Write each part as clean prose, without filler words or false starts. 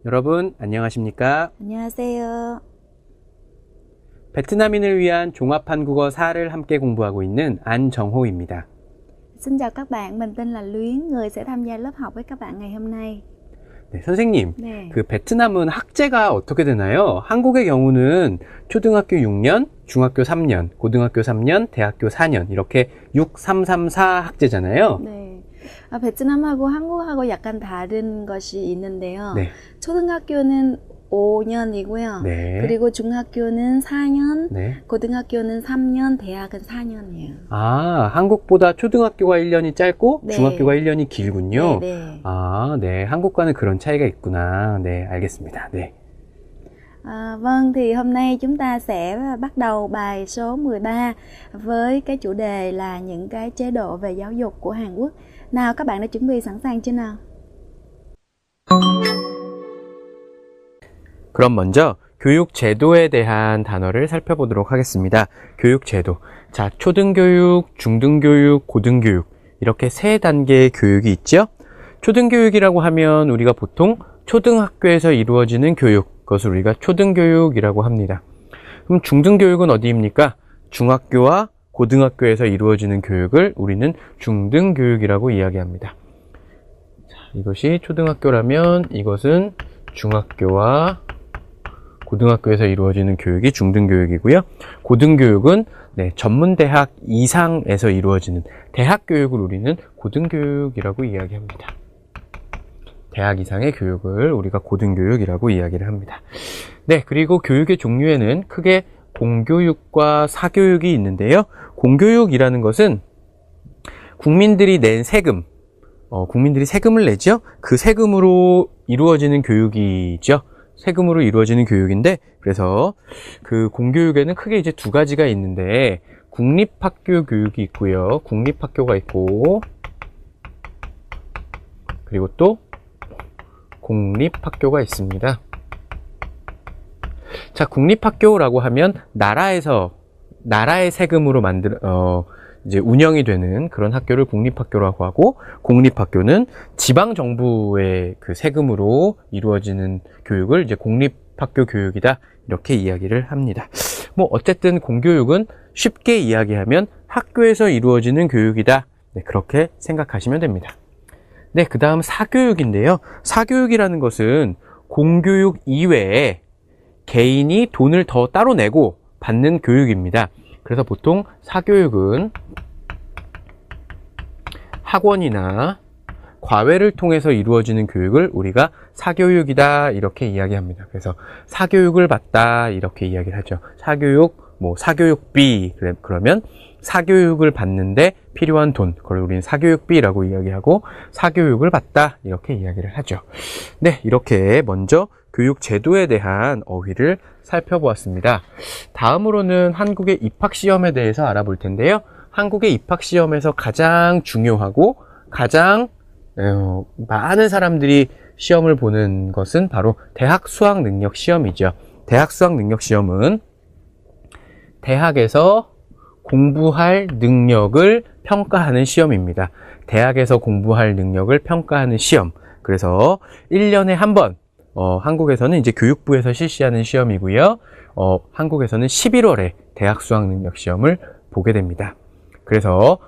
여러분 안녕하십니까? 안녕하세요. 베트남인을 위한 종합 한국어 4를 함께 공부하고 있는 안정호입니다. Xin chào các bạn, mình tên là Luyến, người sẽ tham gia lớp học với các bạn ngày hôm nay. 네, 선생님, 네. 그 베트남은 학제가 어떻게 되나요? 한국의 경우는 초등학교 6년, 중학교 3년, 고등학교 3년, 대학교 4년 이렇게 6, 3, 3, 4 학제잖아요. 네. 베트남하고 한국하고 약간 다른 것이 있는데요. 네. 초등학교는 5년이고요. 네. 그리고 중학교는 4년, 네. 고등학교는 3년, 대학은 4년이에요. 아, 한국보다 초등학교가 1년이 짧고 네. 중학교가 1년이 길군요. 네. 아, 네. 한국과는 그런 차이가 있구나. 네, 알겠습니다. 네. Vâng, thì hôm nay chúng ta sẽ bắt đầu bài số 13 với cái chủ đề là những cái chế độ về giáo dục của Hàn Quốc. Nào, các bạn đã chuẩn bị sẵn sàng chưa nào? 그럼 먼저 교육 제도에 대한 단어를 살펴보도록 하겠습니다. 교육 제도. 자, 초등교육, 중등교육, 고등교육 이렇게 세 단계의 교육이 있죠. 초등교육이라고 하면 우리가 보통 초등학교에서 이루어지는 교육, 그것을 우리가 초등교육이라고 합니다. 그럼 중등교육은 어디입니까? 중학교와 고등학교에서 이루어지는 교육을 우리는 중등교육이라고 이야기합니다. 자, 이것이 초등학교라면 이것은 중학교와 고등학교에서 이루어지는 교육이 중등교육이고요. 고등교육은 전문대학 이상에서 이루어지는 대학교육을 우리는 고등교육이라고 이야기합니다. 대학 이상의 교육을 우리가 고등교육이라고 이야기를 합니다. 네, 그리고 교육의 종류에는 크게 공교육과 사교육이 있는데요. 공교육이라는 것은 국민들이 낸 세금, 국민들이 세금을 내죠. 그 세금으로 이루어지는 교육이죠. 세금으로 이루어지는 교육인데, 그래서 그 공교육에는 크게 이제 두 가지가 있는데, 국립학교 교육이 있고요. 국립학교가 있고, 그리고 또 공립학교가 있습니다. 자, 국립학교라고 하면 나라의 세금으로 이제 운영이 되는 그런 학교를 국립학교라고 하고, 공립학교는 지방 정부의 그 세금으로 이루어지는 교육을 이제 공립학교 교육이다, 이렇게 이야기를 합니다. 뭐 어쨌든 공교육은 쉽게 이야기하면 학교에서 이루어지는 교육이다, 네, 그렇게 생각하시면 됩니다. 네, 그 다음 사교육인데요. 사교육이라는 것은 공교육 이외에 개인이 돈을 더 따로 내고 받는 교육입니다. 그래서 보통 사교육은 학원이나 과외를 통해서 이루어지는 교육을 우리가 사교육이다, 이렇게 이야기합니다. 그래서 사교육을 받다, 이렇게 이야기를 하죠. 사교육, 사교육비, 그러면 사교육을 받는데 필요한 돈, 그걸 우리는 사교육비라고 이야기하고, 사교육을 받다, 이렇게 이야기를 하죠. 네, 이렇게 먼저 교육 제도에 대한 어휘를 살펴보았습니다. 다음으로는 한국의 입학시험에 대해서 알아볼 텐데요. 한국의 입학시험에서 가장 중요하고 가장 많은 사람들이 시험을 보는 것은 바로 대학 수학 능력 시험이죠. 대학 수학 능력 시험은 대학에서 공부할 능력을 평가하는 시험입니다. 대학에서 공부할 능력을 평가하는 시험. 그래서 1년에 한 번, 한국에서는 이제 교육부에서 실시하는 시험이고요. 한국에서는 11월에 대학 수학 능력 시험을 보게 됩니다. 그래서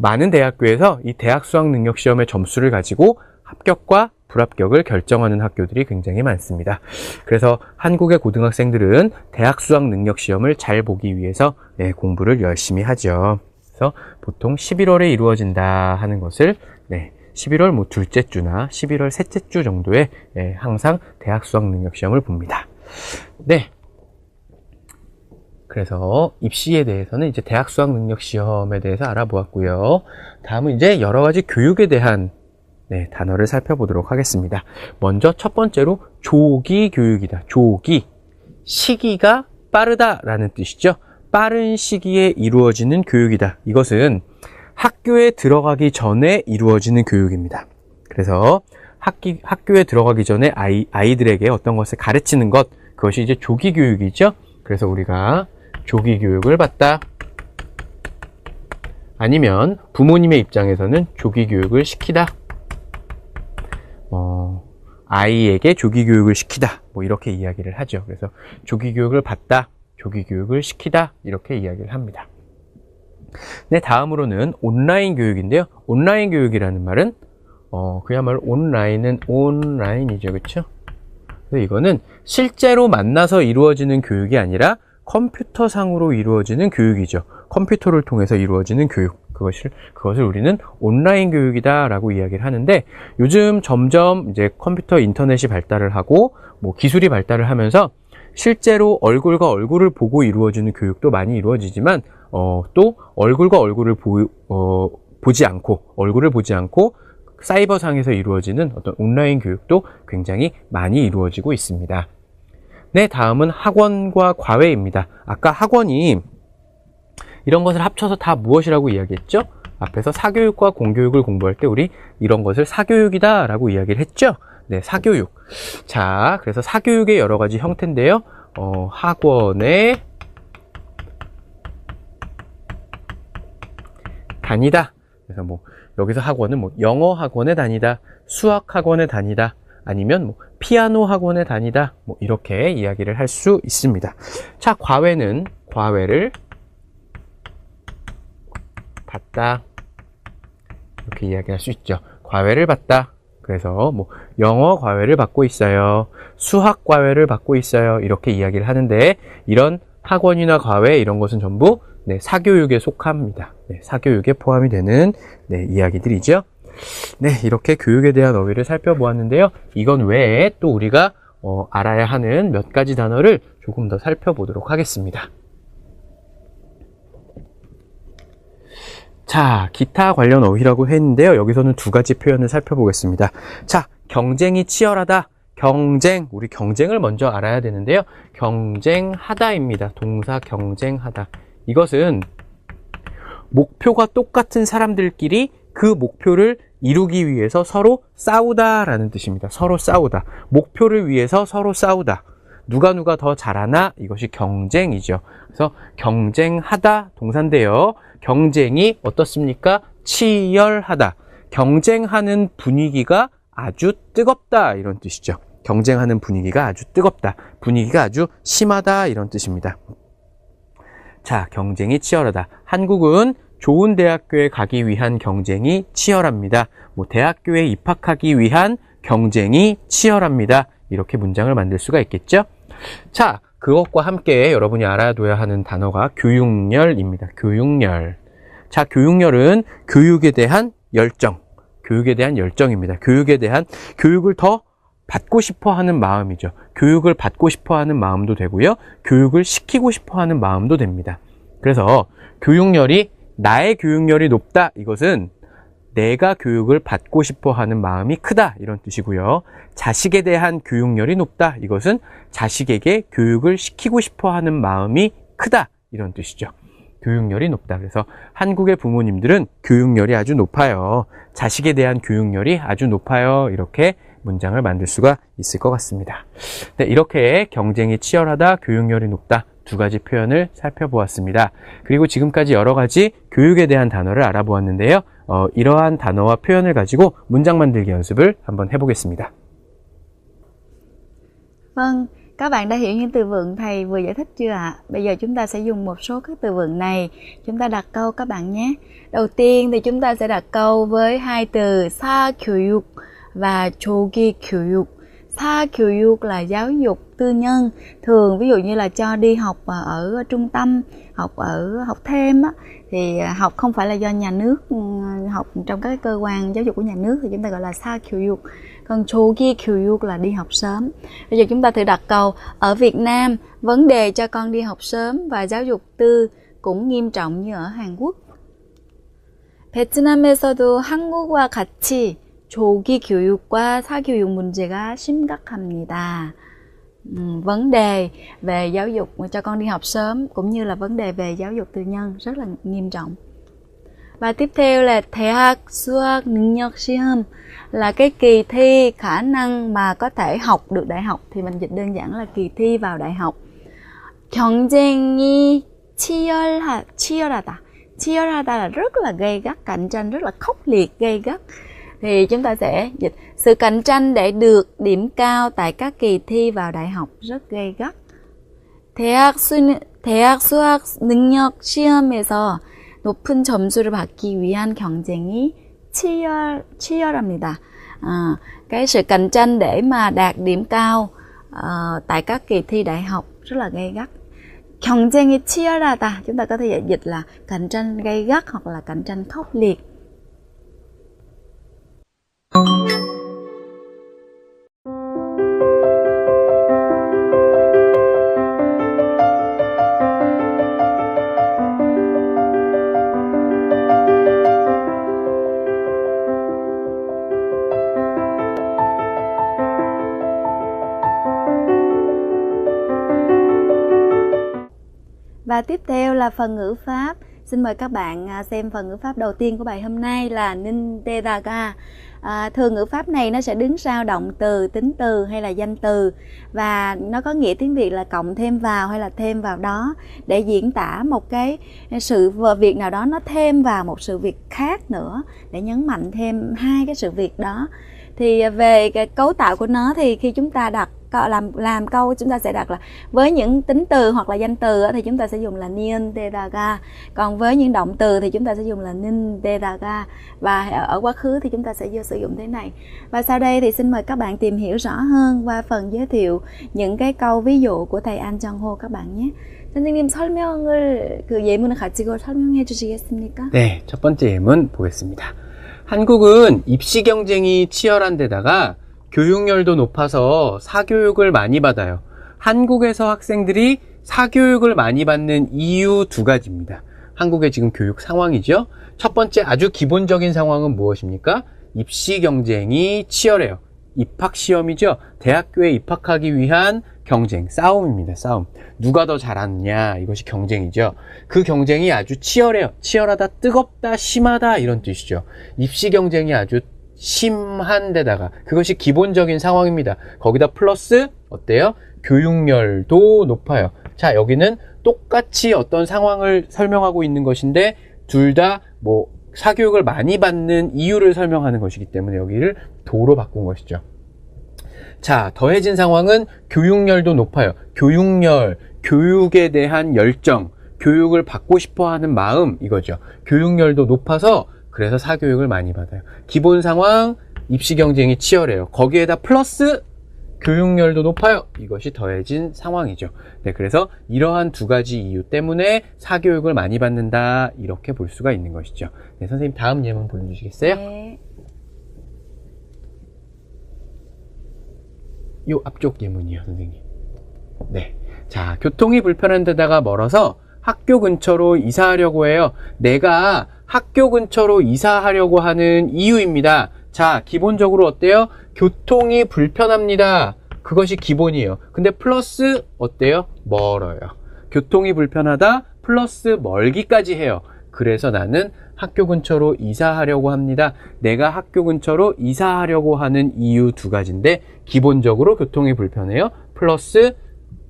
많은 대학교에서 이 대학 수학 능력 시험의 점수를 가지고 합격과 불합격을 결정하는 학교들이 굉장히 많습니다. 그래서 한국의 고등학생들은 대학 수학 능력 시험을 잘 보기 위해서 공부를 열심히 하죠. 그래서 보통 11월에 이루어진다 하는 것을 11월 둘째 주나 11월 셋째 주 정도에 항상 대학 수학 능력 시험을 봅니다. 네. 그래서 입시에 대해서는 이제 대학 수학 능력 시험에 대해서 알아보았고요. 다음은 이제 여러 가지 교육에 대한 단어를 살펴보도록 하겠습니다. 먼저 첫 번째로 조기 교육이다. 조기. 시기가 빠르다라는 뜻이죠. 빠른 시기에 이루어지는 교육이다. 이것은 학교에 들어가기 전에 이루어지는 교육입니다. 그래서 학교에 들어가기 전에 아이들에게 어떤 것을 가르치는 것, 그것이 이제 조기 교육이죠. 그래서 우리가 조기 교육을 받다. 아니면 부모님의 입장에서는 조기 교육을 시키다. 아이에게 조기 교육을 시키다. 뭐 이렇게 이야기를 하죠. 그래서 조기 교육을 받다, 조기 교육을 시키다 이렇게 이야기를 합니다. 네, 다음으로는 온라인 교육인데요. 온라인 교육이라는 말은 그야말로 온라인은 온라인이죠. 그렇죠? 그래서 이거는 실제로 만나서 이루어지는 교육이 아니라 컴퓨터상으로 이루어지는 교육이죠. 컴퓨터를 통해서 이루어지는 교육. 그것을 우리는 온라인 교육이다라고 이야기를 하는데, 요즘 점점 이제 컴퓨터 인터넷이 발달을 하고 뭐 기술이 발달을 하면서 실제로 얼굴과 얼굴을 보고 이루어지는 교육도 많이 이루어지지만 또 얼굴과 얼굴을 얼굴을 보지 않고 사이버상에서 이루어지는 어떤 온라인 교육도 굉장히 많이 이루어지고 있습니다. 네, 다음은 학원과 과외입니다. 아까 학원이 이런 것을 합쳐서 다 무엇이라고 이야기했죠? 앞에서 사교육과 공교육을 공부할 때 우리 이런 것을 사교육이다 라고 이야기를 했죠? 네, 사교육. 자, 그래서 사교육의 여러 가지 형태인데요. 학원에 다니다. 그래서 뭐 여기서 학원은 뭐 영어 학원에 다니다, 수학 학원에 다니다, 아니면 뭐 피아노 학원에 다니다, 뭐 이렇게 이야기를 할 수 있습니다. 자, 과외는 과외를 받다 이렇게 이야기할 수 있죠. 과외를 받다. 그래서 뭐 영어 과외를 받고 있어요, 수학 과외를 받고 있어요 이렇게 이야기를 하는데, 이런 학원이나 과외 이런 것은 전부 네, 사교육에 속합니다. 네, 사교육에 포함이 되는 네, 이야기들이죠. 네, 이렇게 교육에 대한 어휘를 살펴보았는데요. 이건 외에 또 우리가 알아야 하는 몇 가지 단어를 조금 더 살펴보도록 하겠습니다. 자, 기타 관련 어휘라고 했는데요. 여기서는 두 가지 표현을 살펴보겠습니다. 자, 경쟁이 치열하다. 경쟁, 우리 경쟁을 먼저 알아야 되는데요. 경쟁하다입니다. 동사 경쟁하다. 이것은 목표가 똑같은 사람들끼리 그 목표를 이루기 위해서 서로 싸우다라는 뜻입니다. 서로 싸우다. 목표를 위해서 서로 싸우다. 누가 더 잘하나? 이것이 경쟁이죠. 그래서 경쟁하다 동사인데요. 경쟁이 어떻습니까? 치열하다. 경쟁하는 분위기가 아주 뜨겁다 이런 뜻이죠. 경쟁하는 분위기가 아주 뜨겁다. 분위기가 아주 심하다 이런 뜻입니다. 자, 경쟁이 치열하다. 한국은 좋은 대학교에 가기 위한 경쟁이 치열합니다. 뭐 대학교에 입학하기 위한 경쟁이 치열합니다. 이렇게 문장을 만들 수가 있겠죠? 자, 그것과 함께 여러분이 알아둬야 하는 단어가 교육열입니다. 교육열. 자, 교육열은 교육에 대한 열정. 교육에 대한 열정입니다. 교육을 더 받고 싶어 하는 마음이죠. 교육을 받고 싶어 하는 마음도 되고요. 교육을 시키고 싶어 하는 마음도 됩니다. 그래서 교육열이, 나의 교육열이 높다. 이것은 내가 교육을 받고 싶어 하는 마음이 크다. 이런 뜻이고요. 자식에 대한 교육열이 높다. 이것은 자식에게 교육을 시키고 싶어 하는 마음이 크다. 이런 뜻이죠. 교육열이 높다. 그래서 한국의 부모님들은 교육열이 아주 높아요. 자식에 대한 교육열이 아주 높아요. 이렇게 문장을 만들 수가 있을 것 같습니다. 네, 이렇게 경쟁이 치열하다, 교육열이 높다 두 가지 표현을 살펴보았습니다. 그리고 지금까지 여러 가지 교육에 대한 단어를 알아보았는데요. 이러한 단어와 표현을 가지고 문장 만들기 연습을 한번 해보겠습니다. Vâng, các bạn đã hiểu những từ vựng thầy vừa giải thích chưa ạ? Bây giờ chúng ta sẽ dùng một số các từ vựng này. Chúng ta đặt câu các bạn nhé. Đầu tiên thì chúng ta sẽ đặt câu với hai từ 사교육 và 조기 교육. 사교육 là giáo dục tư nhân. Thường ví dụ như là cho đi học ở trung tâm, học thêm á, thì học không phải là do nhà nước, học trong các cơ quan giáo dục của nhà nước thì chúng ta gọi là 사교육. Còn 조기 교육 là đi học sớm. Bây giờ chúng ta thử đặt câu, ở Việt Nam vấn đề cho con đi học sớm và giáo dục tư cũng nghiêm trọng như ở Hàn Quốc. 베트남에서도 한국과 같이 조기 교육과 사교육 문제가 심각합니다. Vấn đề về giáo dục cho con đi học sớm cũng như là vấn đề về giáo dục tư nhân rất là nghiêm trọng. Và tiếp theo là 대학 수학 능력 시험, là cái kỳ thi khả năng mà có thể học được đại học, thì mình dịch đơn giản là kỳ thi vào đại học. 경쟁이 치열하다. 치열하다 là rất là gay gắt, cạnh tranh rất là khốc liệt, gay gắt. thì chúng ta sẽ dịch sự cạnh tranh để được điểm cao tại các kỳ thi vào đại học rất gay gắt. 대학 수학 능력 시험에서 높은 점수를 받기 위한 경쟁이 치열합니다. Cái sự cạnh tranh để mà đạt điểm cao tại các kỳ thi đại học rất là gay gắt. 경쟁이 치열하다, chúng ta có thể dịch là cạnh tranh gay gắt hoặc là cạnh tranh khốc liệt. Và tiếp theo là phần ngữ pháp. Xin mời các bạn xem phần ngữ pháp đầu tiên của bài hôm nay là nintedaga. Thường ngữ pháp này nó sẽ đứng sau động từ, tính từ hay là danh từ, và nó có nghĩa tiếng Việt là cộng thêm vào hay là thêm vào đó, để diễn tả một cái sự việc nào đó nó thêm vào một sự việc khác nữa, để nhấn mạnh thêm hai cái sự việc đó. Thì về cái cấu tạo của nó thì khi chúng ta đặt làm câu, chúng ta sẽ đặt là với những tính từ hoặc là danh từ thì chúng ta sẽ dùng là nintedaga, còn với những động từ thì chúng ta sẽ dùng là nintedaga, và ở quá khứ thì chúng ta sẽ sử dụng thế này. Và sau đây thì xin mời các bạn tìm hiểu rõ hơn qua phần giới thiệu những cái câu ví dụ của thầy An Jong-ho các bạn nhé. 선생님 예문을 가지고 설명해 주시겠습니까? 네, 첫 번째 예문 보겠습니다. 한국은 입시 경쟁이 치열한 데다가 교육열도 높아서 사교육을 많이 받아요. 한국에서 학생들이 사교육을 많이 받는 이유 두 가지입니다. 한국의 지금 교육 상황이죠. 첫 번째 아주 기본적인 상황은 무엇입니까? 입시 경쟁이 치열해요. 입학시험이죠. 대학교에 입학하기 위한 경쟁, 싸움입니다. 싸움. 누가 더 잘하느냐, 이것이 경쟁이죠. 그 경쟁이 아주 치열해요. 치열하다, 뜨겁다, 심하다, 이런 뜻이죠. 입시 경쟁이 아주 심한 데다가, 그것이 기본적인 상황입니다. 거기다 플러스 어때요? 교육열도 높아요. 자, 여기는 똑같이 어떤 상황을 설명하고 있는 것인데 둘 다 뭐 사교육을 많이 받는 이유를 설명하는 것이기 때문에 여기를 도로 바꾼 것이죠. 자, 더해진 상황은 교육열도 높아요. 교육열, 교육에 대한 열정, 교육을 받고 싶어 하는 마음, 이거죠. 교육열도 높아서 그래서 사교육을 많이 받아요. 기본 상황, 입시 경쟁이 치열해요. 거기에다 플러스 교육열도 높아요. 이것이 더해진 상황이죠. 네, 그래서 이러한 두 가지 이유 때문에 사교육을 많이 받는다, 이렇게 볼 수가 있는 것이죠. 네, 선생님 다음 예문 보여주시겠어요? 네. 요 앞쪽 예문이요, 선생님. 네. 자, 교통이 불편한 데다가 멀어서 학교 근처로 이사하려고 해요. 내가 학교 근처로 이사하려고 하는 이유입니다. 자, 기본적으로 어때요? 교통이 불편합니다. 그것이 기본이에요. 근데 플러스 어때요? 멀어요. 교통이 불편하다 플러스 멀기까지 해요. 그래서 나는 학교 근처로 이사하려고 합니다. 내가 학교 근처로 이사하려고 하는 이유 두 가지인데 기본적으로 교통이 불편해요. 플러스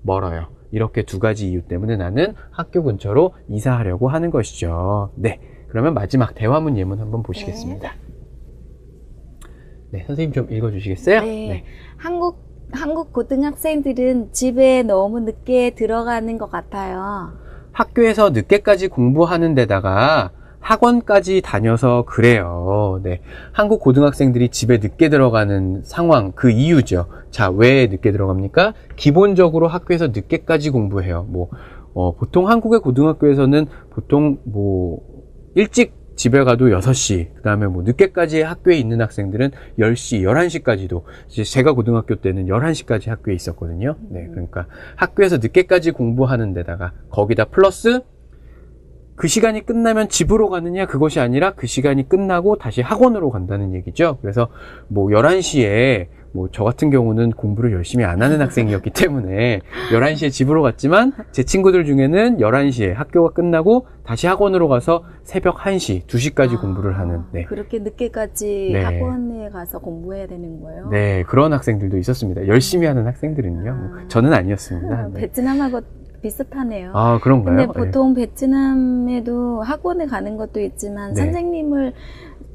멀어요. 이렇게 두 가지 이유 때문에 나는 학교 근처로 이사하려고 하는 것이죠. 네, 그러면 마지막 대화문 예문 한번 보시겠습니다. 네, 선생님 좀 읽어주시겠어요? 네. 한국 고등학생들은 집에 너무 늦게 들어가는 것 같아요. 학교에서 늦게까지 공부하는 데다가 학원까지 다녀서 그래요. 네, 한국 고등학생들이 집에 늦게 들어가는 상황, 그 이유죠. 자, 왜 늦게 들어갑니까? 기본적으로 학교에서 늦게까지 공부해요. 보통 한국의 고등학교에서는 보통 일찍 집에 가도 6시, 그 다음에 늦게까지 학교에 있는 학생들은 10시, 11시까지도, 제가 고등학교 때는 11시까지 학교에 있었거든요. 네, 그러니까 학교에서 늦게까지 공부하는 데다가 거기다 플러스 그 시간이 끝나면 집으로 가느냐, 그것이 아니라 그 시간이 끝나고 다시 학원으로 간다는 얘기죠. 그래서 11시에 저 같은 경우는 공부를 열심히 안 하는 학생이었기 때문에 11시에 집으로 갔지만 제 친구들 중에는 11시에 학교가 끝나고 다시 학원으로 가서 새벽 1시, 2시까지 공부를 하는. 네. 그렇게 늦게까지 네. 학원에 가서 공부해야 되는 거예요? 네, 그런 학생들도 있었습니다. 열심히 하는 학생들은요. 저는 아니었습니다. 네. 베트남하고 비슷하네요. 아, 그런가요? 근데 보통 베트남에도 학원에 가는 것도 있지만 네. 선생님을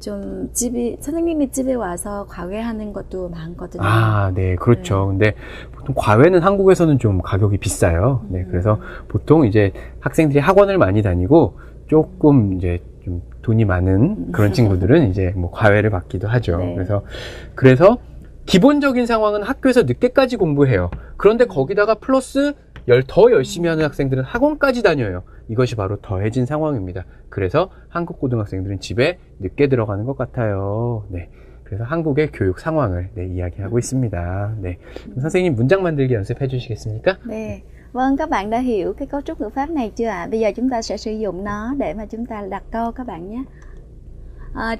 좀 선생님이 집에 와서 과외하는 것도 많거든요. 아, 네, 그렇죠. 근데 보통 과외는 한국에서는 좀 가격이 비싸요. 네, 그래서 보통 이제 학생들이 학원을 많이 다니고 조금 이제 좀 돈이 많은 그런 친구들은 이제 뭐 과외를 받기도 하죠. 네. 그래서 기본적인 상황은 학교에서 늦게까지 공부해요. 그런데 거기다가 플러스 더 열심히 하는 학생들은 학원까지 다녀요. 이것이 바로 더해진 상황입니다. 그래서 한국 고등학생들은 집에 늦게 들어가는 것 같아요. 네. 그래서 한국의 교육 상황을 이야기하고 있습니다. 네. 그럼 선생님 문장 만들기 연습해 주시겠습니까? 네. Vâng, các bạn đã hiểu cái cấu trúc ngữ pháp này chưa ạ? Bây giờ chúng ta sẽ sử dụng nó để mà chúng ta đặt câu các bạn nhé.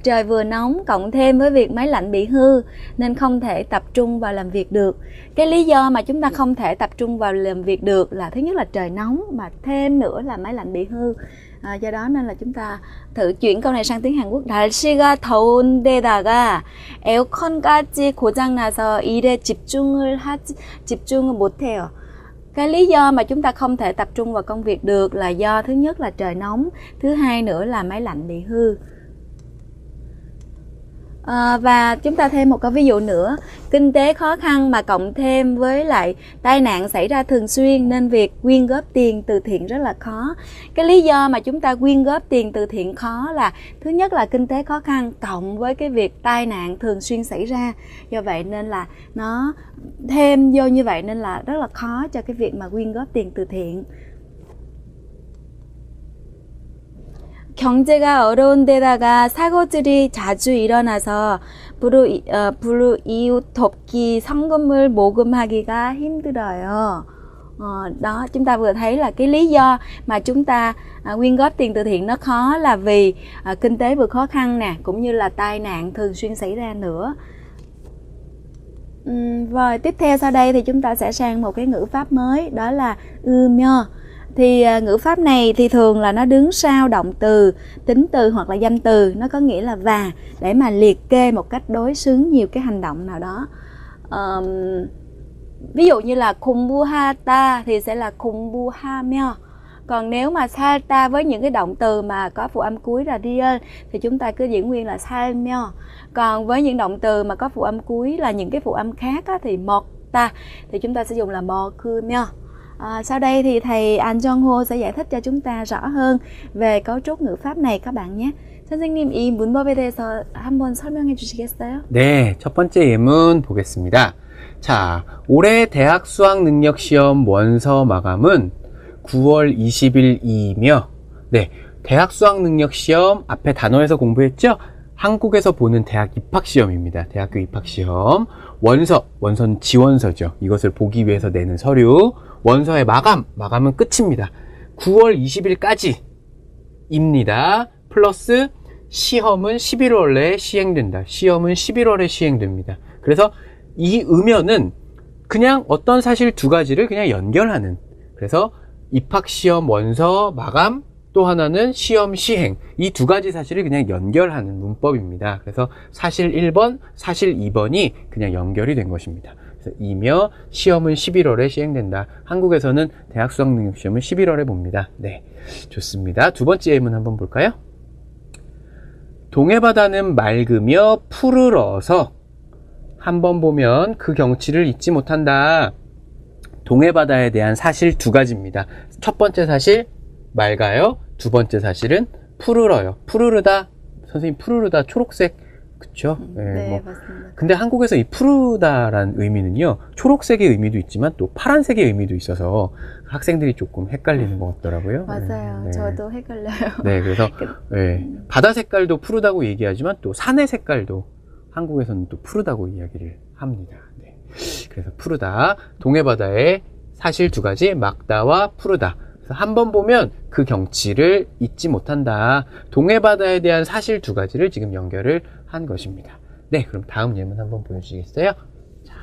Trời vừa nóng cộng thêm với việc máy lạnh bị hư nên không thể tập trung vào làm việc được. Cái lý do mà chúng ta không thể tập trung vào làm việc được là thứ nhất là trời nóng, mà thêm nữa là máy lạnh bị hư. Do đó nên là chúng ta thử chuyển câu này sang tiếng Hàn Quốc. 날씨가 더운데다가 에어컨까지 고장나서 일에 집중을 못해요. Cái lý do mà chúng ta không thể tập trung vào công việc được là do thứ nhất là trời nóng, thứ hai nữa là máy lạnh bị hư. Và chúng ta thêm một câu ví dụ nữa. Kinh tế khó khăn mà cộng thêm với lại tai nạn xảy ra thường xuyên nên việc quyên góp tiền từ thiện rất là khó. Cái lý do mà chúng ta quyên góp tiền từ thiện khó là thứ nhất là kinh tế khó khăn cộng với cái việc tai nạn thường xuyên xảy ra. Do vậy nên là nó thêm vô như vậy nên là rất là khó cho cái việc mà quyên góp tiền từ thiện. 경제가 어려운 데다가 사고들이 자주 일어나서 불우이웃 돕기 성금을 모금하기가 힘들어요. Đó, chúng ta vừa thấy là cái lý do mà chúng ta quyên góp tiền từ thiện nó khó là vì kinh tế vừa khó khăn nè, cũng như là tai nạn thường xuyên xảy ra nữa. Rồi tiếp theo sau đây thì chúng ta sẽ sang một cái ngữ pháp mới, đó là ymyo. Thì ngữ pháp này thì thường là nó đứng sau động từ, tính từ hoặc là danh từ, nó có nghĩa là và, để mà liệt kê một cách đối xứng nhiều cái hành động nào đó. Ví dụ như là 공부하다 thì sẽ là 공부하며. Còn nếu mà 살다 với những cái động từ mà có phụ âm cuối là riêng thì chúng ta cứ giữ nguyên là 살며. Còn với những động từ mà có phụ âm cuối là những cái phụ âm khác á, thì 먹다 thì chúng ta sẽ dùng là 먹으며. Sau đây thì thầy An Jong-ho sẽ giải thích cho chúng ta rõ hơn về cấu trúc ngữ pháp này các bạn nhé. 선생님, 이 문법에 대해서 한번 설명해 주시겠어요? 네, 첫 번째 예문 보겠습니다. 자, 올해 대학 수학 능력 시험 원서 마감은 9월 20일이며, 네, 대학 수학 능력 시험 앞에 단어에서 공부했죠? 한국에서 보는 대학 입학 시험입니다. 대학교 입학 시험. 원서는 지원서죠. 이것을 보기 위해서 내는 서류. 원서의 마감은 끝입니다. 9월 20일까지입니다. 플러스 시험은 11월에 시행된다. 시험은 11월에 시행됩니다. 그래서 이 음연은 그냥 어떤 사실 두 가지를 그냥 연결하는, 그래서 입학시험 원서 마감, 또 하나는 시험 시행, 이 두 가지 사실을 그냥 연결하는 문법입니다. 그래서 사실 1번, 사실 2번이 그냥 연결이 된 것입니다. 그래서 이며 시험은 11월에 시행된다. 한국에서는 대학 수학 능력 시험은 11월에 봅니다. 네, 좋습니다. 두 번째 예문 한번 볼까요? 동해바다는 맑으며 푸르러서 한번 보면 그 경치를 잊지 못한다. 동해바다에 대한 사실 두 가지입니다. 첫 번째 사실 맑아요. 두 번째 사실은 푸르러요. 푸르르다, 선생님 푸르르다 초록색, 그쵸? 네, 맞습니다. 근데 한국에서 이 푸르다란 의미는요, 초록색의 의미도 있지만 또 파란색의 의미도 있어서 학생들이 조금 헷갈리는 것 같더라고요. 맞아요. 네. 저도 헷갈려요. 네, 그래서 네, 바다 색깔도 푸르다고 얘기하지만 또 산의 색깔도 한국에서는 또 푸르다고 이야기를 합니다. 네. 그래서 푸르다, 동해바다의 사실 두 가지, 막다와 푸르다. 그래서 한번 보면 그 경치를 잊지 못한다. 동해바다에 대한 사실 두 가지를 지금 연결을 한 것입니다. 네, 그럼 다음 예문 한번 보여주시겠어요? 자,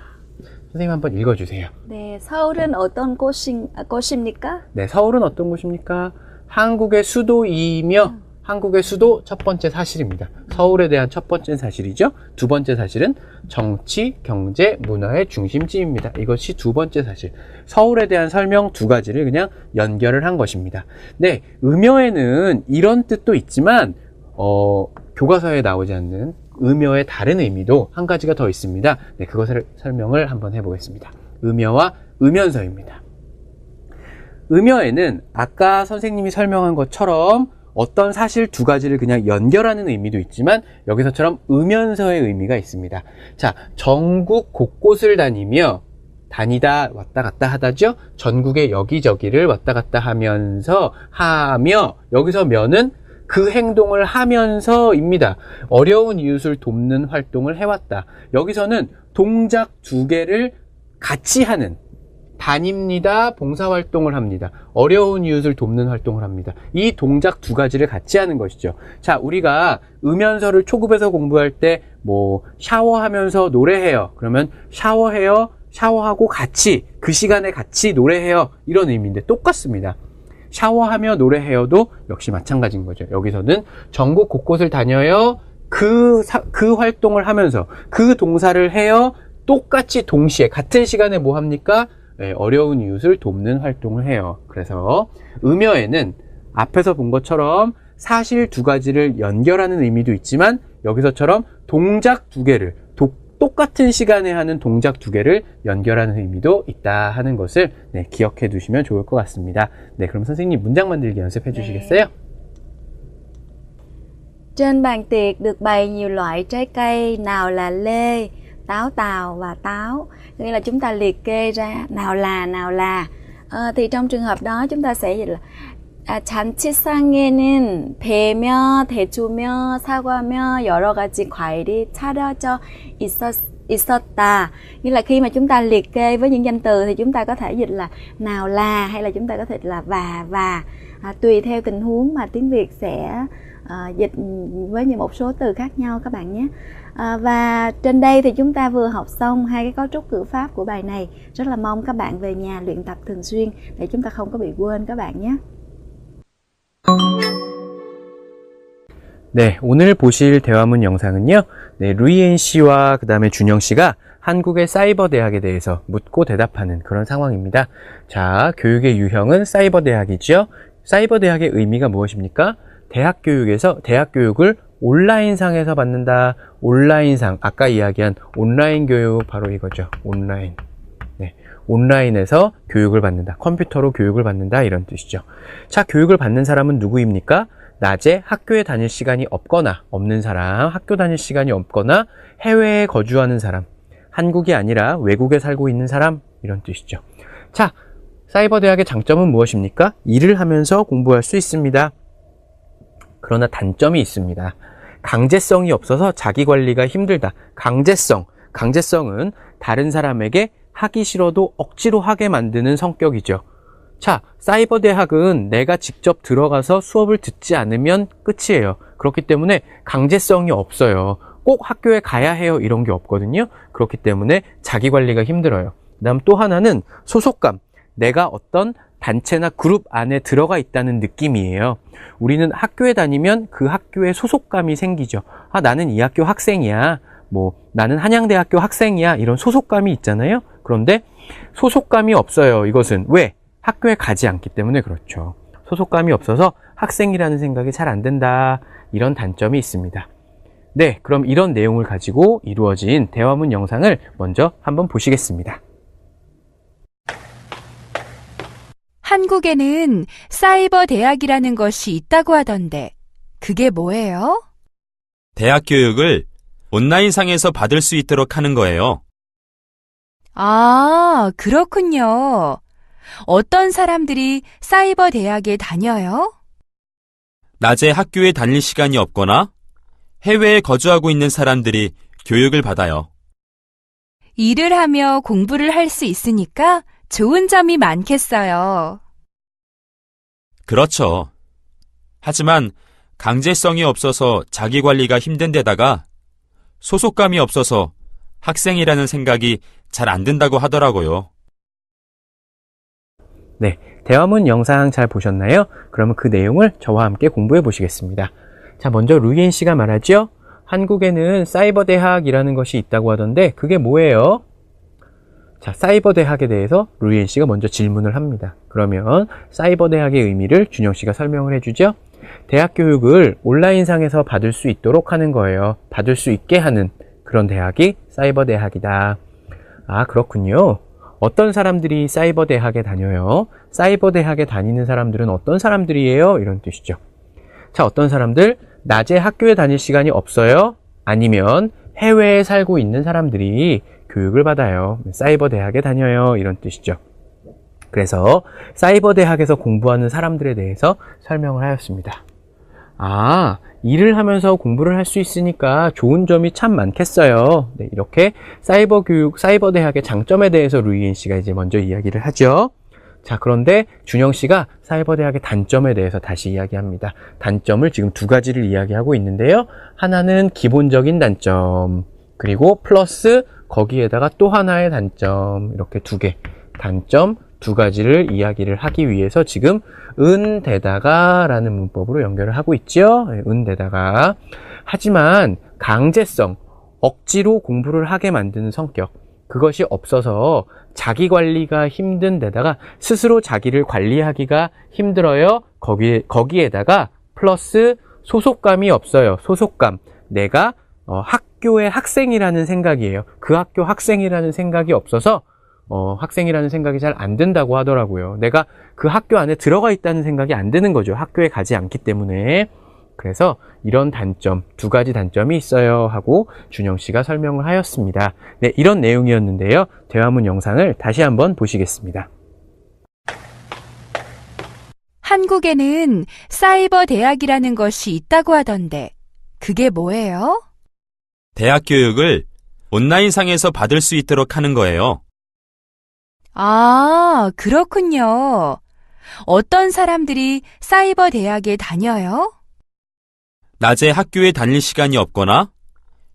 선생님 한번 읽어주세요. 네, 서울은 어떤 곳입니까? 네, 서울은 어떤 곳입니까? 한국의 수도이며, 한국의 수도 첫 번째 사실입니다. 서울에 대한 첫 번째 사실이죠. 두 번째 사실은 정치, 경제, 문화의 중심지입니다. 이것이 두 번째 사실. 서울에 대한 설명 두 가지를 그냥 연결을 한 것입니다. 네, 음여에는 이런 뜻도 있지만 교과서에 나오지 않는 음여의 다른 의미도 한 가지가 더 있습니다. 네, 그것을 설명을 한번 해보겠습니다. 음여와 음연서입니다. 음여에는 아까 선생님이 설명한 것처럼 어떤 사실 두 가지를 그냥 연결하는 의미도 있지만 여기서처럼 음연서의 의미가 있습니다. 자, 전국 곳곳을 다니다 왔다 갔다 하다죠. 전국의 여기저기를 왔다 갔다 하면서 하며 여기서 면은 그 행동을 하면서입니다. 어려운 이웃을 돕는 활동을 해왔다. 여기서는 동작 두 개를 같이 하는 다닙니다. 봉사활동을 합니다. 어려운 이웃을 돕는 활동을 합니다. 이 동작 두 가지를 같이 하는 것이죠. 자, 우리가 음연서를 초급에서 공부할 때 뭐 샤워하면서 노래해요. 그러면 샤워해요. 샤워하고 같이 그 시간에 같이 노래해요. 이런 의미인데 똑같습니다. 샤워하며 노래해요도 역시 마찬가지인 거죠. 여기서는 전국 곳곳을 다녀요. 그 활동을 하면서 그 동사를 해요. 똑같이 동시에 같은 시간에 뭐 합니까? 네, 어려운 이웃을 돕는 활동을 해요. 그래서 음여에는 앞에서 본 것처럼 사실 두 가지를 연결하는 의미도 있지만 여기서처럼 동작 두 개를 똑같은 시간에 하는 동작 두 개를 연결하는 의미도 있다 하는 것을 네, 기억해 두시면 좋을 것 같습니다. 네, 그럼 선생님 문장 만들기 연습해 주시겠어요? Trên bàn tiệc được bày nhiều loại trái cây, nào là lê, táo tàu và táo. Nghĩa là chúng ta liệt kê ra nào là. Thì trong trường hợp đó chúng ta sẽ dịch là 잔치상에는 배며 대추며 사과며 여러 가지 과일이 차려져 있었다. Nghĩa là khi mà chúng ta liệt kê với những danh từ thì chúng ta có thể dịch là nào là hay là chúng ta có thể dịch là và. Tùy theo tình huống mà tiếng Việt sẽ dịch với một số từ khác nhau các bạn nhé. Và trên đây thì chúng ta vừa học xong hai cái cấu trúc ngữ pháp của bài này. Rất là mong các bạn về nhà luyện tập thường xuyên để chúng ta không có bị quên các bạn nhé. 네, 오늘 보실 대화문 영상은요. 네, 루이엔 씨와 그 다음에 준영 씨가 한국의 사이버 대학에 대해서 묻고 대답하는 그런 상황입니다. 자, 교육의 유형은 사이버 대학이죠. 사이버 대학의 의미가 무엇입니까? 대학 교육에서 대학 교육을 온라인상에서 받는다. 온라인상, 아까 이야기한 온라인 교육 바로 이거죠. 온라인. 네, 온라인에서 교육을 받는다. 컴퓨터로 교육을 받는다. 이런 뜻이죠. 자, 교육을 받는 사람은 누구입니까? 낮에 학교에 다닐 시간이 없는 사람, 학교 다닐 시간이 없거나 해외에 거주하는 사람, 한국이 아니라 외국에 살고 있는 사람, 이런 뜻이죠. 자, 사이버 대학의 장점은 무엇입니까? 일을 하면서 공부할 수 있습니다. 그러나 단점이 있습니다. 강제성이 없어서 자기 관리가 힘들다. 강제성은 다른 사람에게 하기 싫어도 억지로 하게 만드는 성격이죠. 자, 사이버 대학은 내가 직접 들어가서 수업을 듣지 않으면 끝이에요. 그렇기 때문에 강제성이 없어요. 꼭 학교에 가야 해요. 이런 게 없거든요. 그렇기 때문에 자기 관리가 힘들어요. 그다음 또 하나는 소속감. 내가 어떤 단체나 그룹 안에 들어가 있다는 느낌이에요. 우리는 학교에 다니면 그 학교에 소속감이 생기죠. 아, 나는 이 학교 학생이야. 나는 한양대학교 학생이야. 이런 소속감이 있잖아요. 그런데 소속감이 없어요. 이것은 왜? 학교에 가지 않기 때문에 그렇죠. 소속감이 없어서 학생이라는 생각이 잘 안 든다. 이런 단점이 있습니다. 네, 그럼 이런 내용을 가지고 이루어진 대화문 영상을 먼저 한번 보시겠습니다. 한국에는 사이버 대학이라는 것이 있다고 하던데 그게 뭐예요? 대학 교육을 온라인상에서 받을 수 있도록 하는 거예요. 아, 그렇군요. 어떤 사람들이 사이버 대학에 다녀요? 낮에 학교에 다닐 시간이 없거나 해외에 거주하고 있는 사람들이 교육을 받아요. 일을 하며 공부를 할 수 있으니까 좋은 점이 많겠어요. 그렇죠. 하지만 강제성이 없어서 자기 관리가 힘든 데다가 소속감이 없어서 학생이라는 생각이 잘 안 든다고 하더라고요. 네, 대화문 영상 잘 보셨나요? 그러면 그 내용을 저와 함께 공부해 보시겠습니다. 자, 먼저 루이엔 씨가 말하죠. 한국에는 사이버 대학이라는 것이 있다고 하던데 그게 뭐예요? 자, 사이버 대학에 대해서 루이엔 씨가 먼저 질문을 합니다. 그러면 사이버 대학의 의미를 준영 씨가 설명을 해주죠. 대학 교육을 온라인상에서 받을 수 있도록 하는 거예요. 받을 수 있게 하는 그런 대학이 사이버 대학이다. 아, 그렇군요. 어떤 사람들이 사이버 대학에 다녀요? 사이버 대학에 다니는 사람들은 어떤 사람들이에요? 이런 뜻이죠. 자, 어떤 사람들? 낮에 학교에 다닐 시간이 없어요? 아니면 해외에 살고 있는 사람들이 교육을 받아요. 사이버 대학에 다녀요. 이런 뜻이죠. 그래서 사이버 대학에서 공부하는 사람들에 대해서 설명을 하였습니다. 아, 일을 하면서 공부를 할 수 있으니까 좋은 점이 참 많겠어요. 네, 이렇게 사이버 교육, 사이버 대학의 장점에 대해서 루이엔 씨가 이제 먼저 이야기를 하죠. 자, 그런데 준영 씨가 사이버 대학의 단점에 대해서 다시 이야기합니다. 단점을 지금 두 가지를 이야기하고 있는데요. 하나는 기본적인 단점, 그리고 플러스 거기에다가 또 하나의 단점, 이렇게 두 개, 단점 두 가지를 이야기를 하기 위해서 지금 은데다가 라는 문법으로 연결을 하고 있죠. 은데다가. 하지만 강제성, 억지로 공부를 하게 만드는 성격, 그것이 없어서 자기 관리가 힘든 데다가 스스로 자기를 관리하기가 힘들어요. 거기에다가 플러스 소속감이 없어요. 소속감. 내가 학교의 학생이라는 생각이에요. 그 학교 학생이라는 생각이 없어서 학생이라는 생각이 잘 안 든다고 하더라고요. 내가 그 학교 안에 들어가 있다는 생각이 안 드는 거죠. 학교에 가지 않기 때문에. 그래서 이런 단점, 두 가지 단점이 있어요 하고 준영 씨가 설명을 하였습니다. 네, 이런 내용이었는데요. 대화문 영상을 다시 한번 보시겠습니다. 한국에는 사이버 대학이라는 것이 있다고 하던데 그게 뭐예요? 대학 교육을 온라인상에서 받을 수 있도록 하는 거예요. 아, 그렇군요. 어떤 사람들이 사이버 대학에 다녀요? 낮에 학교에 다닐 시간이 없거나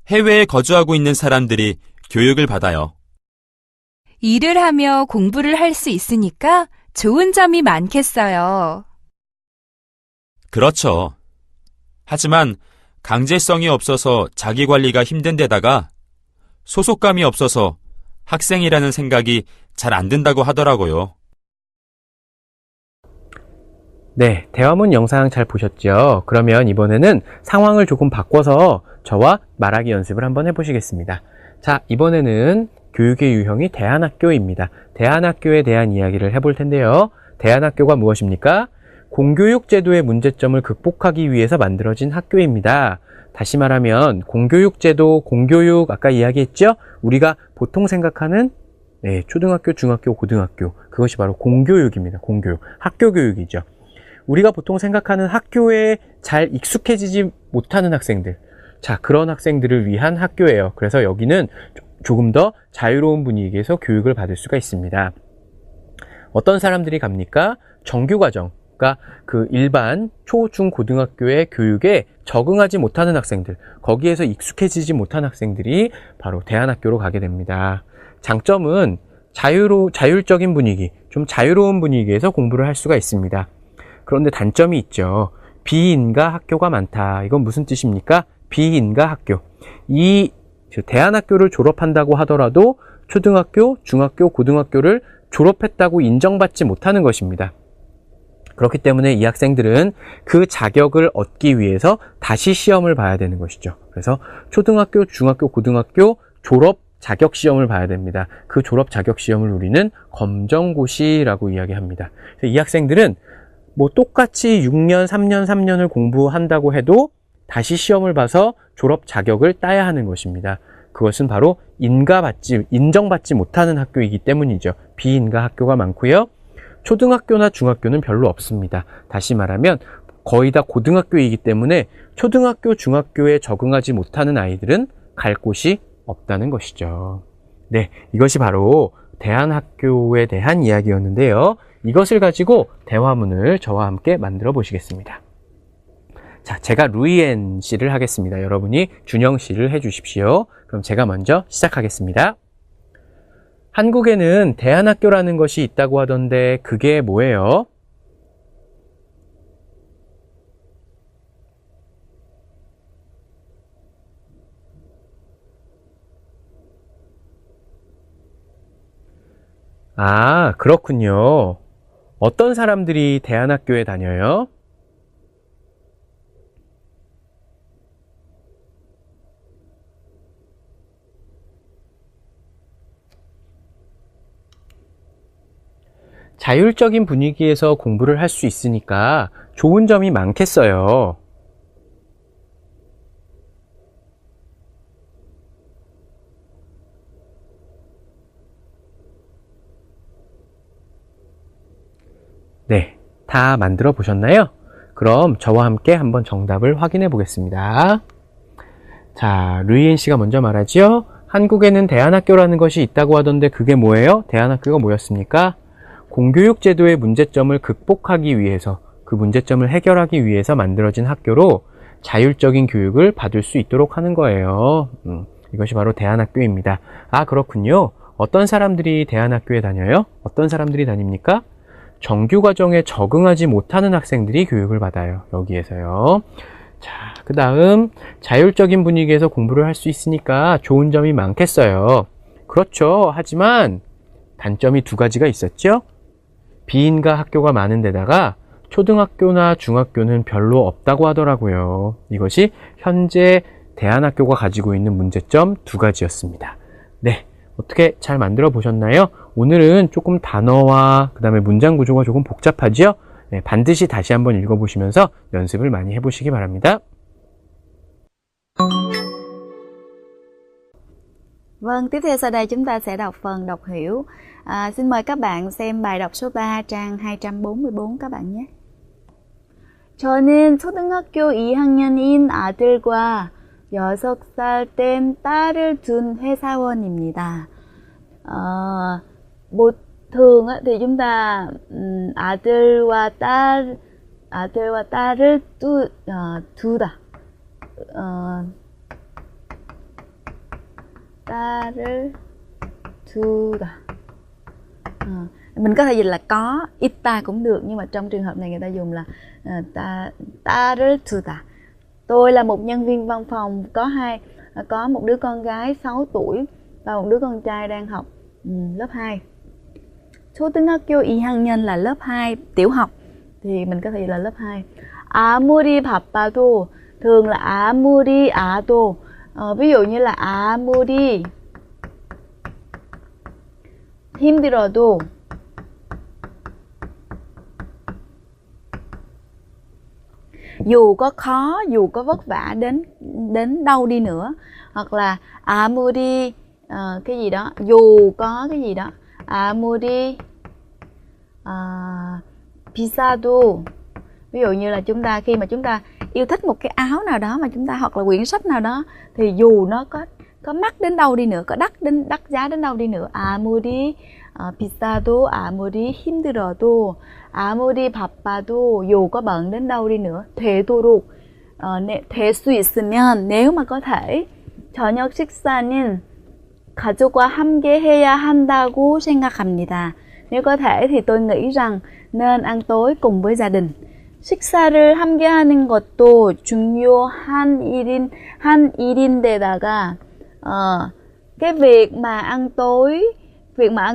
해외에 거주하고 있는 사람들이 교육을 받아요. 일을 하며 공부를 할 수 있으니까 좋은 점이 많겠어요. 그렇죠. 하지만 강제성이 없어서 자기 관리가 힘든 데다가 소속감이 없어서 학생이라는 생각이 잘 안 든다고 하더라고요. 네, 대화문 영상 잘 보셨죠? 그러면 이번에는 상황을 조금 바꿔서 저와 말하기 연습을 한번 해보시겠습니다. 자, 이번에는 교육의 유형이 대안학교입니다. 대안학교에 대한 이야기를 해볼 텐데요. 대안학교가 무엇입니까? 공교육 제도의 문제점을 극복하기 위해서 만들어진 학교입니다. 다시 말하면 공교육 제도, 공교육 아까 이야기했죠? 우리가 보통 생각하는 초등학교, 중학교, 고등학교, 그것이 바로 공교육입니다. 공교육, 학교 교육이죠. 우리가 보통 생각하는 학교에 잘 익숙해지지 못하는 학생들, 자, 그런 학생들을 위한 학교예요. 그래서 여기는 조금 더 자유로운 분위기에서 교육을 받을 수가 있습니다. 어떤 사람들이 갑니까? 정규과정, 그러니까 그 일반 초, 중, 고등학교의 교육에 적응하지 못하는 학생들, 거기에서 익숙해지지 못한 학생들이 바로 대안학교로 가게 됩니다. 장점은 자율적인 분위기, 좀 자유로운 분위기에서 공부를 할 수가 있습니다. 그런데 단점이 있죠. 비인가 학교가 많다. 이건 무슨 뜻입니까? 비인가 학교. 이 대안학교를 졸업한다고 하더라도 초등학교, 중학교, 고등학교를 졸업했다고 인정받지 못하는 것입니다. 그렇기 때문에 이 학생들은 그 자격을 얻기 위해서 다시 시험을 봐야 되는 것이죠. 그래서 초등학교, 중학교, 고등학교 졸업 자격 시험을 봐야 됩니다. 그 졸업 자격 시험을 우리는 검정고시라고 이야기합니다. 이 학생들은 뭐 똑같이 6년, 3년, 3년을 공부한다고 해도 다시 시험을 봐서 졸업 자격을 따야 하는 것입니다. 그것은 바로 인정받지 못하는 학교이기 때문이죠. 비인가 학교가 많고요. 초등학교나 중학교는 별로 없습니다. 다시 말하면 거의 다 고등학교이기 때문에 초등학교, 중학교에 적응하지 못하는 아이들은 갈 곳이 없다는 것이죠. 네, 이것이 바로 대안학교에 대한 이야기였는데요. 이것을 가지고 대화문을 저와 함께 만들어 보시겠습니다. 자, 제가 루이엔 씨를 하겠습니다. 여러분이 준영 씨를 해주십시오. 그럼 제가 먼저 시작하겠습니다. 한국에는 대안학교라는 것이 있다고 하던데 그게 뭐예요? 아, 그렇군요. 어떤 사람들이 대안학교에 다녀요? 자율적인 분위기에서 공부를 할 수 있으니까 좋은 점이 많겠어요. 네, 다 만들어 보셨나요? 그럼 저와 함께 한번 정답을 확인해 보겠습니다. 자, 루이엔 씨가 먼저 말하지요. 한국에는 대안학교라는 것이 있다고 하던데 그게 뭐예요? 대안학교가 뭐였습니까? 공교육 제도의 문제점을 극복하기 위해서, 그 문제점을 해결하기 위해서 만들어진 학교로 자율적인 교육을 받을 수 있도록 하는 거예요. 이것이 바로 대안학교입니다. 아, 그렇군요. 어떤 사람들이 대안학교에 다녀요? 어떤 사람들이 다닙니까? 정규 과정에 적응하지 못하는 학생들이 교육을 받아요. 여기에서요. 자, 그 다음 자율적인 분위기에서 공부를 할 수 있으니까 좋은 점이 많겠어요. 그렇죠. 하지만 단점이 두 가지가 있었죠. 비인가 학교가 많은 데다가 초등학교나 중학교는 별로 없다고 하더라고요. 이것이 현재 대안학교가 가지고 있는 문제점 두 가지였습니다. 네, 어떻게 잘 만들어 보셨나요? 오늘은 조금 단어와 그 다음에 문장 구조가 조금 복잡하지요? 네, 반드시 다시 한번 읽어보시면서 연습을 많이 해보시기 바랍니다. Vâng, tiếp theo sau đây chúng ta sẽ đọc phần đọc hiểu. Xin mời các bạn xem bài đọc số 3 trang 244 các bạn nhé. 저는 초등학교 2학년인 아들과 6살 된 딸을 둔 회사원입니다. thường thì chúng ta 아들과 딸을 두다. 딸을 두다. Mình có thể dịch là có, 있다 cũng được, nhưng mà trong trường hợp này người ta dùng là 딸을 두다. Tôi là một nhân viên văn phòng, có một đứa con gái 6 tuổi và một đứa con trai đang học lớp 2. 초등학교 2학년 là lớp 2, tiểu học, thì mình có thể là lớp 2. 아무리 바빠도, thường là 아무리 아도. Ví dụ như là 아무리 힘들어도, dù có khó, dù có vất vả đến đâu đi nữa, hoặc là 아무리 cái gì đó, dù có cái gì đó, 아무리 비싸도. Ví dụ như là khi mà chúng ta yêu thích một cái áo nào đó mà chúng ta, hoặc là quyển sách nào đó, thì dù nó có mắc đến đâu đi nữa, có đắt giá đến đâu đi nữa, 아무리 비싸도, 아무리 힘들어도, 아무리 바빠도, dù có bận đến đâu đi nữa, 되도록, 될 수 있으면, nếu mà có thể, 저녁 식사는 가족과 함께 해야 한다고 생각합니다. Nếu có thể thì tôi nghĩ rằng nên ăn tối cùng với gia đình. 식사를 함께 하는 것도 중요한 일인데다가 cái việc mà ăn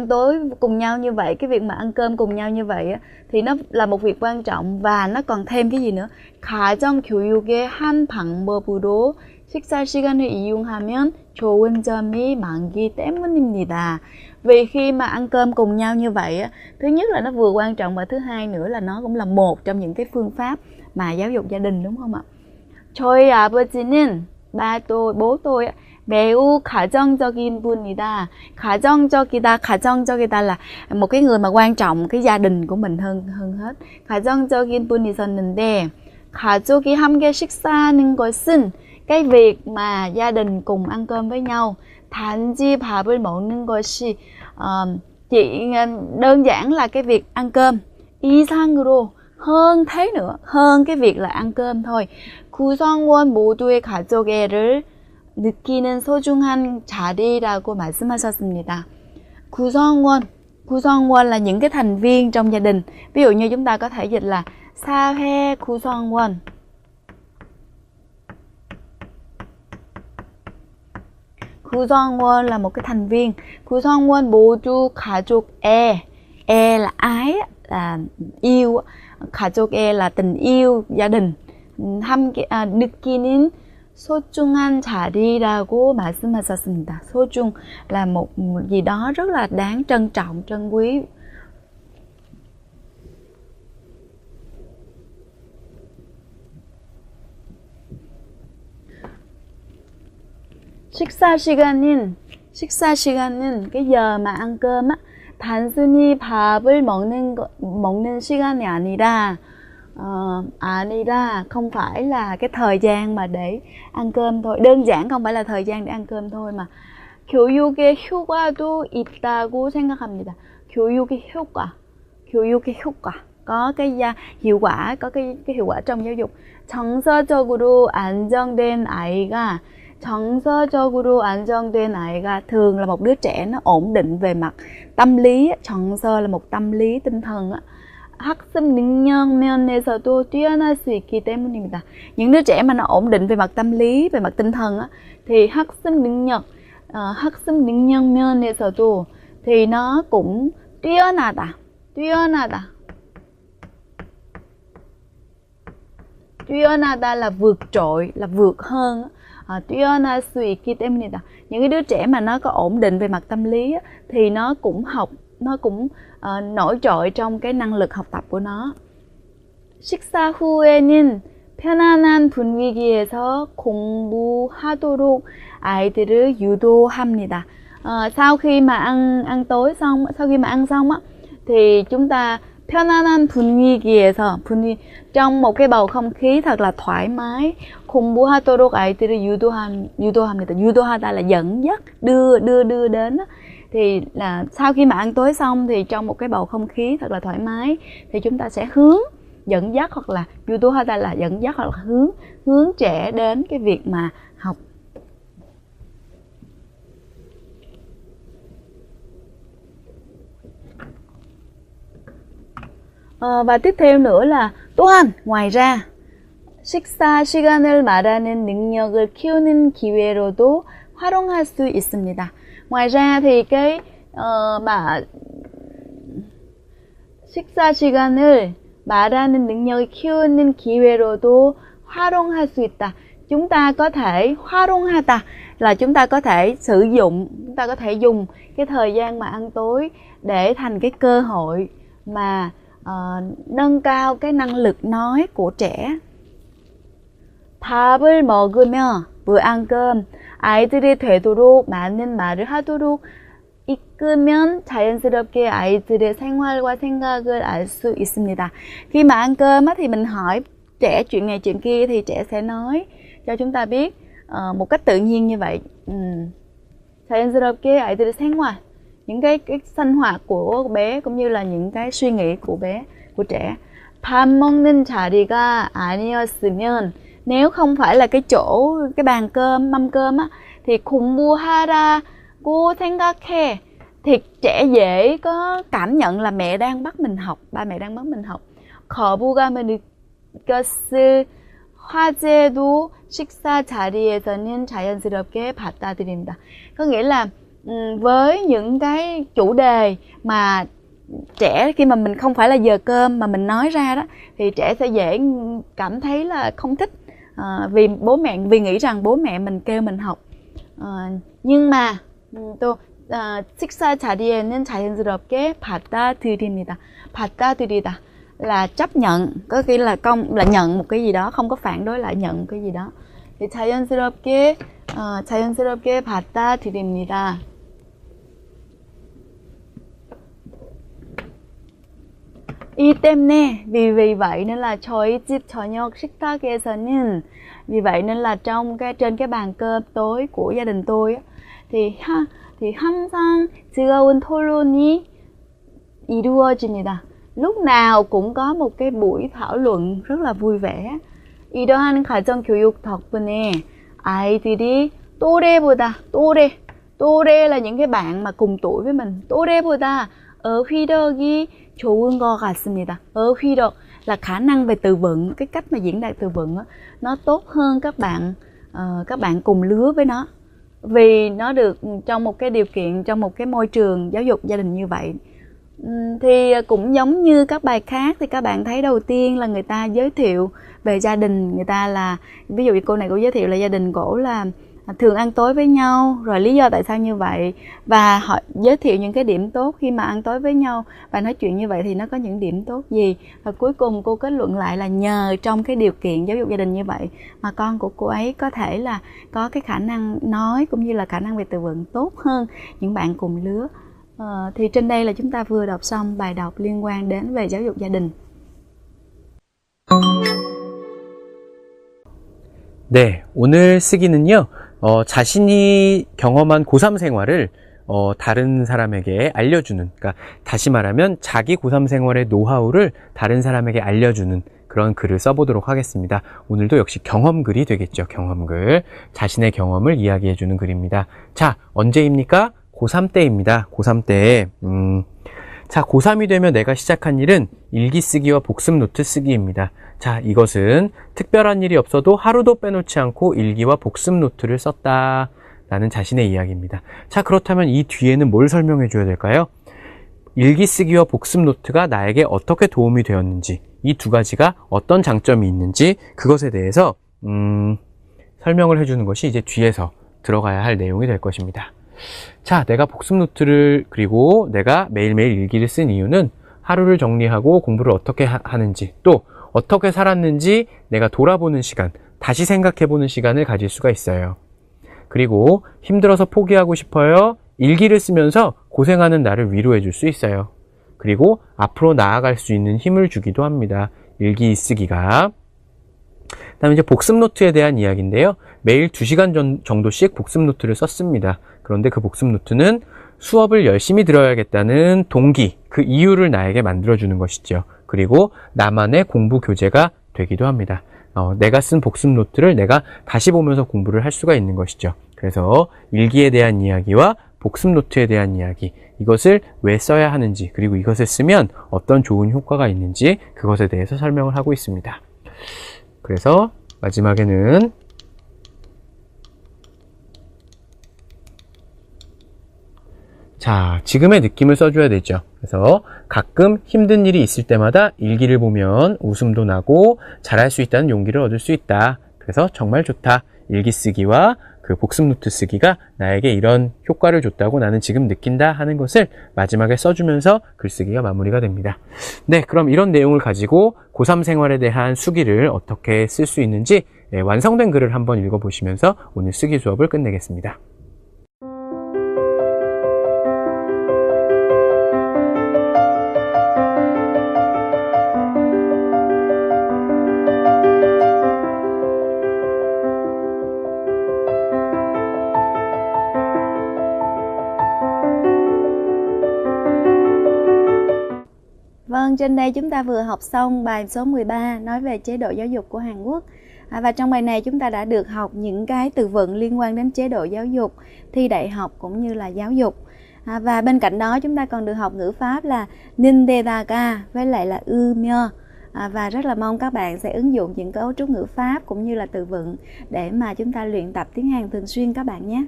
tối cùng nhau như vậy, cái việc mà ăn cơm cùng nhau như vậy thì nó là một việc quan trọng, và nó còn thêm cái gì nữa? 가정 교육의 한 방법으로 식사 시간을 이용하면 좋은 점이 많기 때문입니다. Vì khi mà ăn cơm cùng nhau như vậy, thứ nhất là nó vừa quan trọng, và thứ hai nữa là nó cũng là một trong những cái phương pháp mà giáo dục gia đình, đúng không ạ? 저희 아버지는, bố tôi 매우 가정적인 분이다. 가정적이다 là một cái người mà quan trọng cái gia đình của mình hơn hết. 가정적인 분이었는데, 가족이 함께 식사하는 것은, cái việc mà gia đình cùng ăn cơm với nhau, 단지 밥을 먹는 것이, chỉ đơn giản là cái việc ăn cơm, 이상으로, hơn thế nữa, hơn cái việc là ăn cơm thôi. 구성원 모두의 가족애를 느끼는 소중한 자리라고 말씀하셨습니다. 구성원 là những cái thành viên trong gia đình. Ví dụ như chúng ta có thể dịch là 사회 구성원. 구성원 là một cái thành viên. 구성원 모두 가족애. 애 là ái, là yêu. 가족애 là tình yêu, gia đình. 함께 느끼는 소중한 자리라고 말씀하셨습니다. 소중 là một gì đó rất là đáng trân trọng, trân quý. 식사 시간은 cái giờ mà ăn cơm á, 단순히 밥을 먹는 시간이 아니라 không phải là cái thời gian mà để ăn cơm thôi, đơn giản không phải là thời gian để ăn cơm thôi, mà 교육의 효과도 있다고 생각합니다. 교육의 효과 có cái hiệu quả, có cái hiệu quả trong giáo dục. 정서적으로 안정된 아이가 thường là một đứa trẻ nó ổn định về mặt tâm lý. 정서 là một tâm lý, tinh thần. 학습 능력 면에서도 뛰어날 수 있기 때문입니다. Những đứa trẻ mà nó ổn định về mặt tâm lý, về mặt tinh thần thì 학습 능력 면에서도 thì nó cũng 뛰어나다 là vượt trội, là vượt hơn. 뛰어날 수 있기 때문이다. Những cái đứa trẻ mà nó có ổn định về mặt tâm lý thì nó cũng nổi trội trong cái năng lực học tập của nó. 식사 후에는 편안한 분위기에서 공부하도록 아이들을 유도합니다. Sau khi mà ăn xong thì chúng ta 편안한 분위기에서 trong một cái bầu không khí thật là thoải mái. 공부하도록 아이들을 유도합니다. 유도하다 là dẫn dắt, đưa đến. Thì là sau khi mà ăn tối xong thì trong một cái bầu không khí thật là thoải mái thì chúng ta sẽ dẫn dắt, hoặc là 유도하다 là dẫn dắt, hoặc là hướng trẻ đến cái việc mà học. Và tiếp theo nữa là 또한, ngoài ra, 식사 시간을 말하는 능력을 키우는 기회로도 활용할 수 있습니다. Ngoài ra thì cái mà 식사 시간을 말하는 능력을 키우는 기회로도 활용할 수 있다. Chúng ta có thể 활용하다 là chúng ta có thể sử dụng, chúng ta có thể dùng cái thời gian mà ăn tối để thành cái cơ hội mà nâng cao cái năng lực nói của trẻ. 밥을 먹으며, vừa ăn cơm, 아이들이 되도록 많은 말을 하도록 이끌면 자연스럽게 아이들의 생활과 생각을 알 수 있습니다. Khi mà ăn cơm thì mình hỏi trẻ chuyện này chuyện kia thì trẻ sẽ nói cho chúng ta biết một cách tự nhiên như vậy. 자연스럽게 아이들의 생활, những cái sinh hoạt của bé cũng như là những cái suy nghĩ của trẻ. 밥 먹는 자리가 아니었으면, nếu không phải là cái bàn cơm, mâm cơm thì 공부하라고 생각해, thì trẻ dễ có cảm nhận là mẹ đang bắt mình học, ba mẹ đang bắt mình học. 거부감을 느꼈을 화제도 식사 자리에서는 자연스럽게 받아들입니다. Có nghĩa là với những cái chủ đề mà trẻ khi mà mình không phải là giờ cơm mà mình nói ra đó thì trẻ sẽ dễ cảm thấy là không thích, vì nghĩ rằng bố mẹ mình kêu mình học. Nhưng mà 또 식사 자리에는 자연스럽게 받아들입니다. 받아들이다 là chấp nhận, có nghĩa là nhận một cái gì đó, không có phản đối lại, nhận cái gì đó. Thì 자연스럽게 받아들입니다. 이 때문에, vì vậy nên là 저희 집 저녁 식탁에서는, vì vậy nên là trên cái bàn cơm tối của gia đình tôi thì 항상 즐거운 토론이 이루어집니다. Lúc nào cũng có một cái buổi thảo luận rất là vui vẻ. 이러한 가정 교육 덕분에 아이들이 또래 là những cái bạn mà cùng tuổi với mình. 또래보다 어휘력이 좋은 것 같습니다. 어휘력 là khả năng về từ vựng, cái cách mà diễn đạt từ vựng nó tốt hơn các bạn cùng lứa với nó, vì nó được trong một cái điều kiện, trong một cái môi trường giáo dục gia đình như vậy. Thì cũng giống như các bài khác thì các bạn thấy đầu tiên là người ta giới thiệu về gia đình người ta, là ví dụ như cô này cô giới thiệu là gia đình cổ là thường ăn tối với nhau, rồi lý do tại sao như vậy, và họ giới thiệu những cái điểm tốt khi mà ăn tối với nhau và nói chuyện như vậy thì nó có những điểm tốt gì. Và cuối cùng cô kết luận lại là nhờ trong cái điều kiện giáo dục gia đình như vậy mà con của cô ấy có thể là có cái khả năng nói cũng như là khả năng về từ vựng tốt hơn những bạn cùng lứa. Thì trên đây là chúng ta vừa đọc xong bài đọc liên quan đến về giáo dục gia đình. 네, 오늘 쓰기는요, 자신이 경험한 고3 생활을 다른 사람에게 알려주는, 그러니까 다시 말하면 자기 고3 생활의 노하우를 다른 사람에게 알려주는 그런 글을 써보도록 하겠습니다. 오늘도 역시 경험글이 되겠죠. 경험글. 자신의 경험을 이야기해주는 글입니다. 자, 언제입니까? 고3 때입니다. 고3 때. 자, 고3이 되면 내가 시작한 일은 일기 쓰기와 복습 노트 쓰기입니다. 자, 이것은 특별한 일이 없어도 하루도 빼놓지 않고 일기와 복습 노트를 썼다 라는 자신의 이야기입니다. 자, 그렇다면 이 뒤에는 뭘 설명해 줘야 될까요? 일기 쓰기와 복습 노트가 나에게 어떻게 도움이 되었는지, 이 두 가지가 어떤 장점이 있는지 그것에 대해서 설명을 해주는 것이 이제 뒤에서 들어가야 할 내용이 될 것입니다. 자, 내가 복습 노트를 그리고 내가 매일매일 일기를 쓴 이유는 하루를 정리하고 공부를 어떻게 하는지, 또 어떻게 살았는지 내가 돌아보는 시간, 다시 생각해보는 시간을 가질 수가 있어요. 그리고 힘들어서 포기하고 싶어요. 일기를 쓰면서 고생하는 나를 위로해 줄 수 있어요. 그리고 앞으로 나아갈 수 있는 힘을 주기도 합니다. 일기 쓰기가. 다음에 이제 복습 노트에 대한 이야기인데요. 매일 2시간 정도씩 복습 노트를 썼습니다. 그런데 그 복습 노트는 수업을 열심히 들어야겠다는 동기, 그 이유를 나에게 만들어주는 것이죠. 그리고 나만의 공부 교재가 되기도 합니다. 내가 쓴 복습 노트를 내가 다시 보면서 공부를 할 수가 있는 것이죠. 그래서 일기에 대한 이야기와 복습 노트에 대한 이야기, 이것을 왜 써야 하는지, 그리고 이것을 쓰면 어떤 좋은 효과가 있는지 그것에 대해서 설명을 하고 있습니다. 그래서 마지막에는 자, 지금의 느낌을 써줘야 되죠. 그래서 가끔 힘든 일이 있을 때마다 일기를 보면 웃음도 나고 잘할 수 있다는 용기를 얻을 수 있다. 그래서 정말 좋다. 일기 쓰기와 그 복습 노트 쓰기가 나에게 이런 효과를 줬다고 나는 지금 느낀다 하는 것을 마지막에 써주면서 글쓰기가 마무리가 됩니다. 네, 그럼 이런 내용을 가지고 고3 생활에 대한 수기를 어떻게 쓸 수 있는지 완성된 글을 한번 읽어보시면서 오늘 쓰기 수업을 끝내겠습니다. Vâng, trên đây chúng ta vừa học xong bài số 13 nói về chế độ giáo dục của Hàn Quốc. Và trong bài này chúng ta đã được học những cái từ vựng liên quan đến chế độ giáo dục, thi đại học cũng như là giáo dục. Và bên cạnh đó chúng ta còn được học ngữ pháp là nindedaga với lại là umyo. Và rất là mong các bạn sẽ ứng dụng những cấu trúc ngữ pháp cũng như là từ vựng để mà chúng ta luyện tập tiếng Hàn thường xuyên các bạn nhé.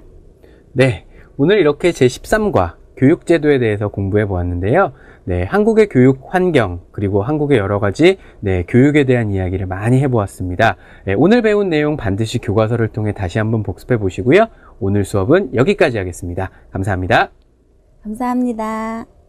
네, 오늘 이렇게 제13과 교육제도에 대해서 공부해 보았는데요. 네, 한국의 교육 환경, 그리고 한국의 여러 가지 교육에 대한 이야기를 많이 해보았습니다. 네, 오늘 배운 내용 반드시 교과서를 통해 다시 한번 복습해 보시고요. 오늘 수업은 여기까지 하겠습니다. 감사합니다. 감사합니다.